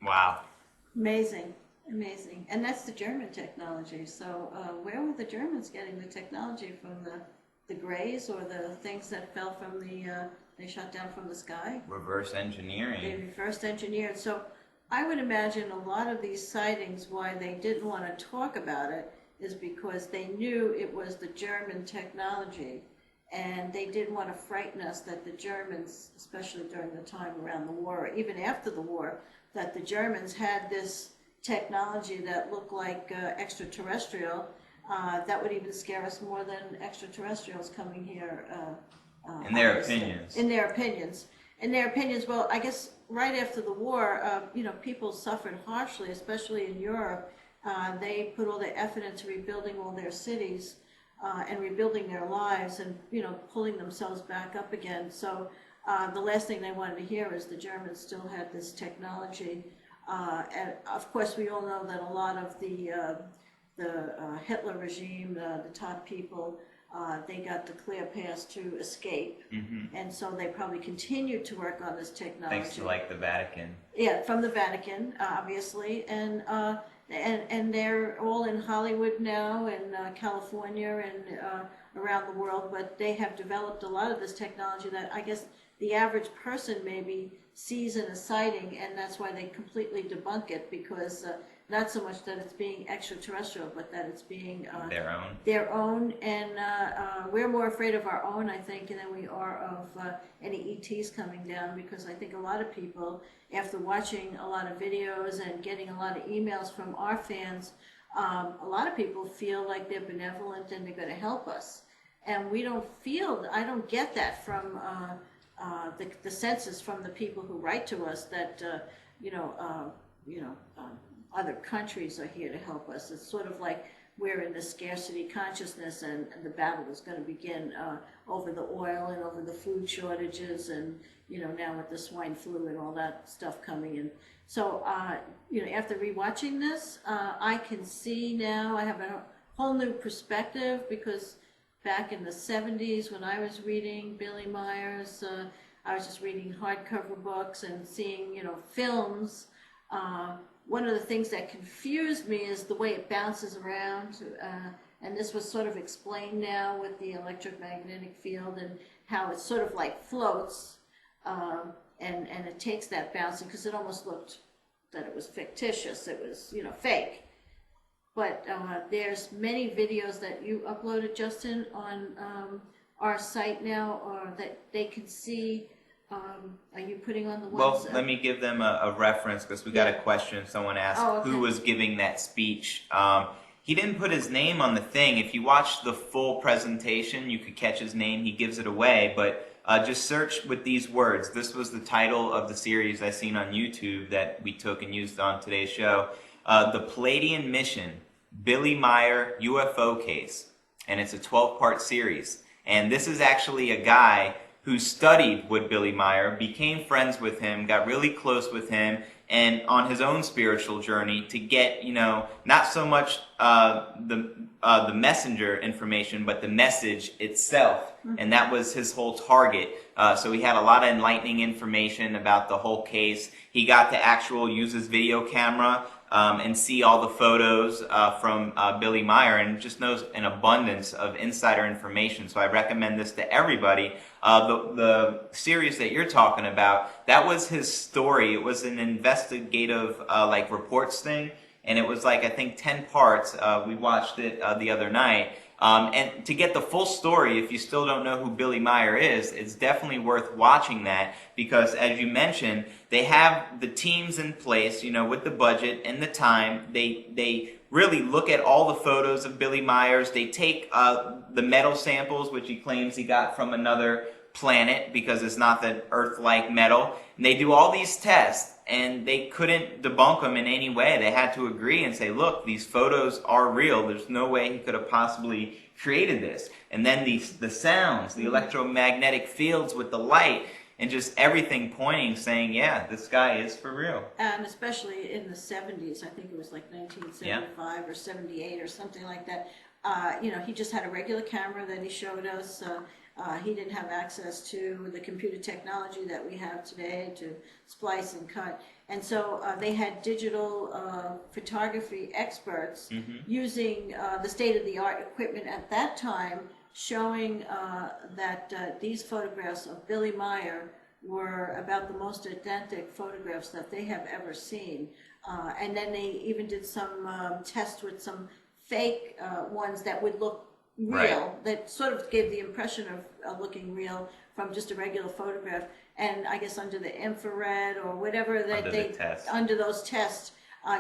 Wow. Amazing, amazing. And that's the German technology. So where were the Germans getting the technology from? The Greys or the things that fell from they shot down from the sky? Reverse They engineering. reversed engineered. So I would imagine a lot of these sightings, why they didn't want to talk about it, is because they knew it was the German technology. And they didn't want to frighten us that the Germans, especially during the time around the war, or even after the war, that the Germans had this technology that looked like extraterrestrial. That would even scare us more than extraterrestrials coming here. In their obviously. opinions. In their opinions. In their opinions, well, I guess right after the war, people suffered harshly, especially in Europe. They put all their effort into rebuilding all their cities and rebuilding their lives and, pulling themselves back up again. So the last thing they wanted to hear is the Germans still had this technology. And of course, we all know that a lot of the Hitler regime, the top people, they got the clear pass to escape, and so they probably continued to work on this technology. Thanks to like the Vatican. Yeah, from the Vatican, obviously, and they're all in Hollywood now, and California, and around the world. But they have developed a lot of this technology that I guess the average person maybe sees in a sighting, and that's why they completely debunk it, because not so much that it's being extraterrestrial, but that it's being Their own. their own, and we're more afraid of our own, I think, than we are of any ETs coming down, because I think a lot of people, after watching a lot of videos and getting a lot of emails from our fans, a lot of people feel like they're benevolent and they're going to help us. And we don't feel, I don't get that from the census from the people who write to us that, other countries are here to help us. It's sort of like we're in the scarcity consciousness, and the battle is going to begin over the oil and over the food shortages, and now with the swine flu and all that stuff coming in. So after rewatching this, I can see now I have a whole new perspective, because back in the 70s when I was reading Billy Myers, I was just reading hardcover books and seeing films. One of the things that confused me is the way it bounces around, and this was sort of explained now with the electromagnetic field and how it sort of like floats, and it takes that bouncing, because it almost looked that it was fictitious, it was fake. But there's many videos that you uploaded, Justin, on our site now, or that they can see. Are you putting on the ones? Well, let me give them a reference, because we got a question. Someone asked okay. who was giving that speech. He didn't put his name on the thing. If you watch the full presentation, you could catch his name. He gives it away, but just search with these words. This was the title of the series I seen on YouTube that we took and used on today's show. The Palladian Mission, Billy Meier UFO Case. And it's a 12-part series. And this is actually a guy who studied with Billy Meier, became friends with him, got really close with him, and on his own spiritual journey to get, not so much the messenger information, but the message itself. And that was his whole target. So he had a lot of enlightening information about the whole case. He got to use his video camera and see all the photos from Billy Meier, and just knows an abundance of insider information. So I recommend this to everybody. The series that you're talking about, that was his story. It was an investigative reports thing, and it was I think 10 parts. We watched it the other night. And to get the full story, if you still don't know who Billy Meier is, it's definitely worth watching that, because as you mentioned, they have the teams in place, with the budget and the time. They really look at all the photos of Billy Myers. They take the metal samples, which he claims he got from another planet because it's not the Earth-like metal. And they do all these tests, and they couldn't debunk them in any way. They had to agree and say, look, these photos are real. There's no way he could have possibly created this. And then the sounds, the electromagnetic fields with the light, and just everything pointing, saying, yeah, this guy is for real. And especially in the 70s, I think it was like 1975 or 78 or something like that. He just had a regular camera that he showed us. He didn't have access to the computer technology that we have today to splice and cut. And so they had digital photography experts using the state-of-the-art equipment at that time, showing that these photographs of Billy Meyer were about the most authentic photographs that they have ever seen. And then they even did some tests with some fake ones that would look real, Right. that sort of gave the impression of looking real from just a regular photograph. And I guess under the infrared or whatever that Under the test. under those tests,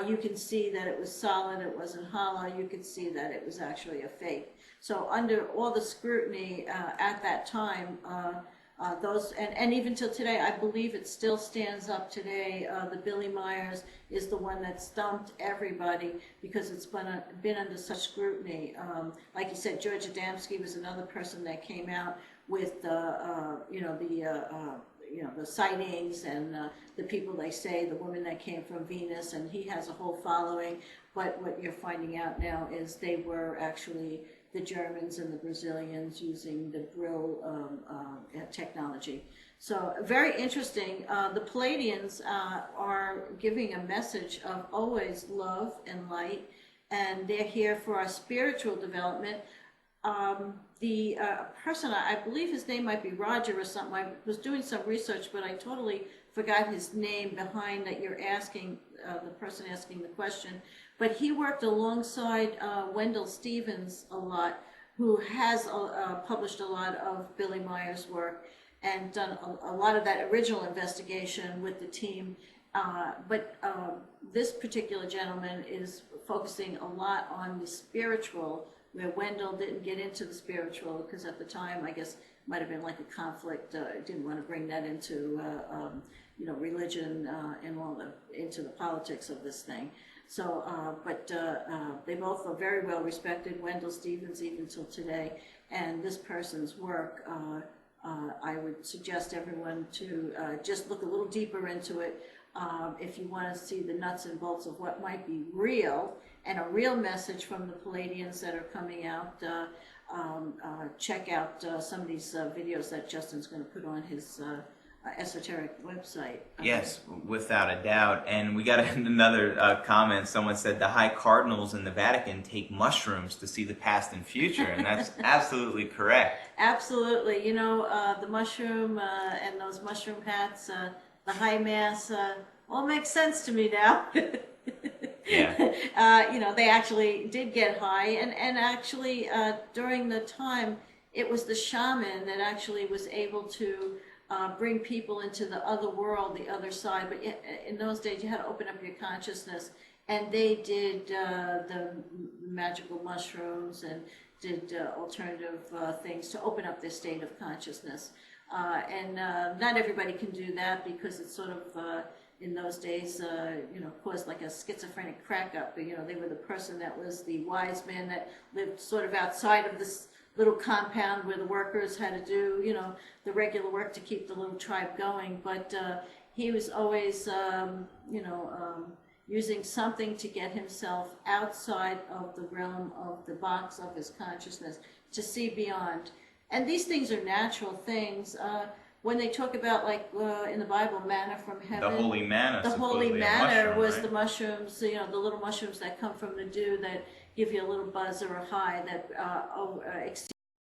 you can see that it was solid, it wasn't hollow, you could see that it was actually a fake. So under all the scrutiny at that time, those, and even till today, I believe it still stands up today. The Billy Meyers is the one that stumped everybody because it's been under such scrutiny. Like you said, George Adamski was another person that came out with the sightings and the people they say, the woman that came from Venus, and he has a whole following. But what you're finding out now is they were actually the Germans and the Brazilians using the Brill technology. So very interesting. The Palladians are giving a message of always love and light, and they're here for our spiritual development. The person, I believe his name might be Roger or something. I was doing some research, but I totally forgot his name behind that you're asking, the person asking the question. But he worked alongside Wendell Stevens a lot, who has published a lot of Billy Meyer's work and done a lot of that original investigation with the team. But this particular gentleman is focusing a lot on the spiritual, where Wendell didn't get into the spiritual because at the time, I guess, might have been like a conflict. Didn't want to bring that into religion and into the politics of this thing. So, but they both are very well respected. Wendell Stevens, even till today, and this person's work, I would suggest everyone to just look a little deeper into it. If you want to see the nuts and bolts of what might be real and a real message from the Palladians that are coming out, check out some of these videos that Justin's going to put on his esoteric website. Yes, without a doubt. And we got another comment. Someone said the high cardinals in the Vatican take mushrooms to see the past and future, and that's absolutely correct. Absolutely. You know, the mushroom and those mushroom hats, the high mass, all makes sense to me now. Yeah. They actually did get high, and actually during the time, it was the shaman that actually was able to bring people into the other world, the other side. But in those days, you had to open up your consciousness, and they did the magical mushrooms and did alternative things to open up their state of consciousness. And not everybody can do that because it's sort of in those days, caused like a schizophrenic crack up. They were the person that was the wise man that lived sort of outside of this little compound where the workers had to do, the regular work to keep the little tribe going. But he was always, using something to get himself outside of the realm of the box of his consciousness to see beyond. And these things are natural things. When they talk about, like in the Bible, manna from heaven. The holy manna. The holy supposedly a manna mushroom, was right? the mushrooms, the little mushrooms that come from the dew that give you a little buzz or a high that exceed